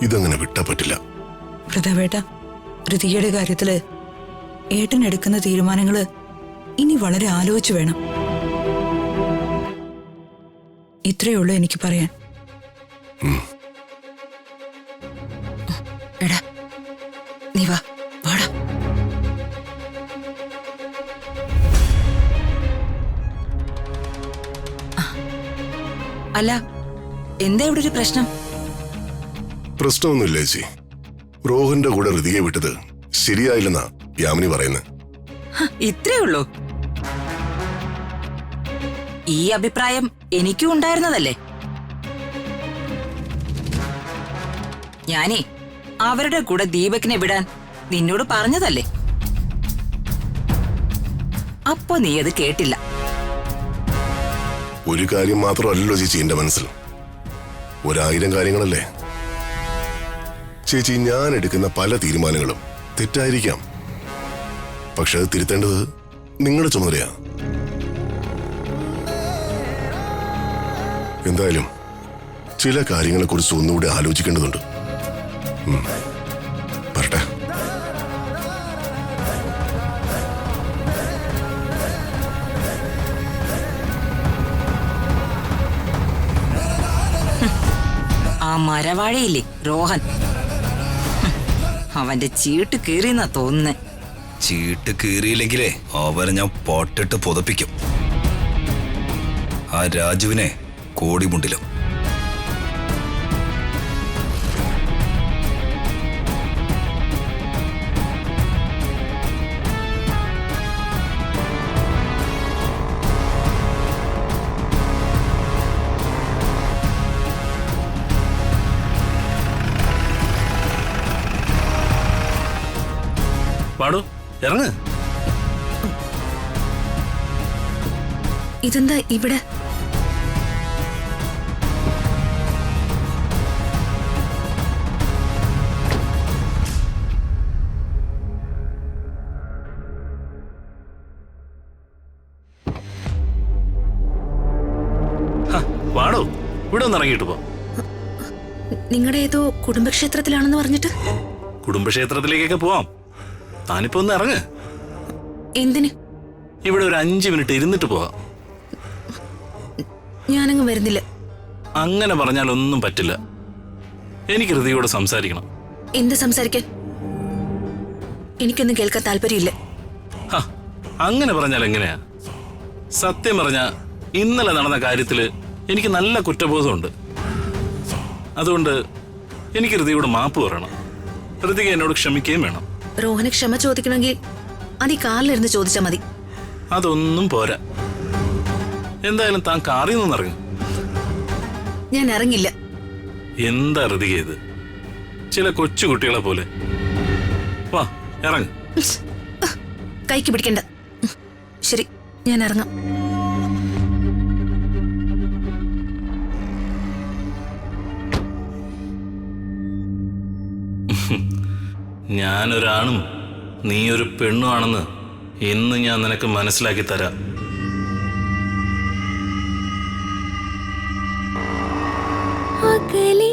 ഇതങ്ങനെ വിട്ടാ പറ്റില്ല. പ്രതാപേട്ട, ഋതികയുടെ കാര്യത്തില് ഏട്ടൻ എടുക്കുന്ന തീരുമാനങ്ങള് ഇനി വളരെ ആലോചിച്ചു വേണം. ഇത്രയേ ഉള്ളൂ എനിക്ക് പറയാൻ. എടാ, നീ വാ, വാടാ. അല്ല, എന്താ ഇവിടെ ഒരു പ്രശ്നം? പ്രശ്നമൊന്നുമില്ല ചേച്ചി. റോഹന്റെ കൂടെ ഋതികയെ വിട്ടത് ശരിയായില്ലെന്നാ യാമിനി പറയുന്നത്. ഇത്രേ ഉള്ളൂ. ഈ അഭിപ്രായം എനിക്കും ഉണ്ടായിരുന്നതല്ലേ. ഞാനേ അവരുടെ കൂടെ ദീപകിനെ വിടാൻ നിന്നോട് പറഞ്ഞതല്ലേ. അപ്പൊ നീ അത് കേട്ടില്ല. ഒരു കാര്യം മാത്രമല്ലല്ലോ ചേച്ചി എന്റെ മനസ്സിൽ, 1000 കാര്യങ്ങളല്ലേ. ചേച്ചി, ഞാൻ എടുക്കുന്ന പല തീരുമാനങ്ങളും തെറ്റായിരിക്കാം. പക്ഷെ അത് തിരുത്തേണ്ടത് നിങ്ങളുടെ ചുമതലയാ. എന്തായാലും ചില കാര്യങ്ങളെക്കുറിച്ച് ഒന്നുകൂടി ആലോചിക്കേണ്ടതുണ്ട്. പറട്ടെ. ആ മരവാഴയില്ലേ രോഹൻ, അവന്റെ ചീട്ട് കീറിയെന്നാ തോന്നുന്നേ. ചീട്ട് കീറിയില്ലെങ്കിലേ അവരെ ഞാൻ പൊട്ടിട്ട് പുതപ്പിക്കും. ആ രാജുവിനെ കോടിമുണ്ടിലും. പാടു, ഇറങ്ങ്. ഇതെന്താ ഇവിടെ? പാടു, ഇവിടെ ഒന്ന് ഇറങ്ങിയിട്ട് പോ. നിങ്ങളുടെ ഏതോ കുടുംബക്ഷേത്രത്തിലാണെന്ന് പറഞ്ഞിട്ട്. കുടുംബക്ഷേത്രത്തിലേക്കൊക്കെ പോവാം. താനിപ്പോ ഒന്ന് ഇറങ്ങ്. എന്തിന്? ഇവിടെ ഒരു 5 മിനിറ്റ് ഇരുന്നിട്ട് പോവാം. ഞാനങ്ങ് വരുന്നില്ല. അങ്ങനെ പറഞ്ഞാൽ ഒന്നും പറ്റില്ല. എനിക്ക് ഋതിയോട് സംസാരിക്കണം. എന്ത് സംസാരിക്കാൻ? എനിക്കൊന്നും കേൾക്കാൻ താല്പര്യമില്ല. അങ്ങനെ പറഞ്ഞാൽ എങ്ങനെയാ? സത്യം പറഞ്ഞ ഇന്നലെ നടന്ന കാര്യത്തില് എനിക്ക് നല്ല കുറ്റബോധമുണ്ട്. അതുകൊണ്ട് എനിക്ക് ഋതിയോട് മാപ്പ് പറയണം. ഋതിക എന്നോട് ക്ഷമിക്കുകയും വേണം. റോഹന് ക്ഷമ ചോദിക്കണമെങ്കിൽ അത് ഈ കാറിലിരുന്ന് ചോദിച്ചാൽ മതി. അതൊന്നും പോരാ. എന്തായാലും താൻ കാറിൽ നിന്ന് ഇറങ്ങും. ഞാൻ ഇറങ്ങില്ല. എന്താ ഋതിക ഇത്? ചില കൊച്ചുകുട്ടികളെ പോലെ. വാ, ഇറങ്ങ്. കൈക്ക് പിടിക്കണ്ട. ശരി, ഞാൻ ഇറങ്ങാം. ഞാനൊരാണും നീ ഒരു പെണ്ണുമാണെന്ന് ഇന്ന് ഞാൻ നിനക്ക് മനസ്സിലാക്കി തരാം. അകലെ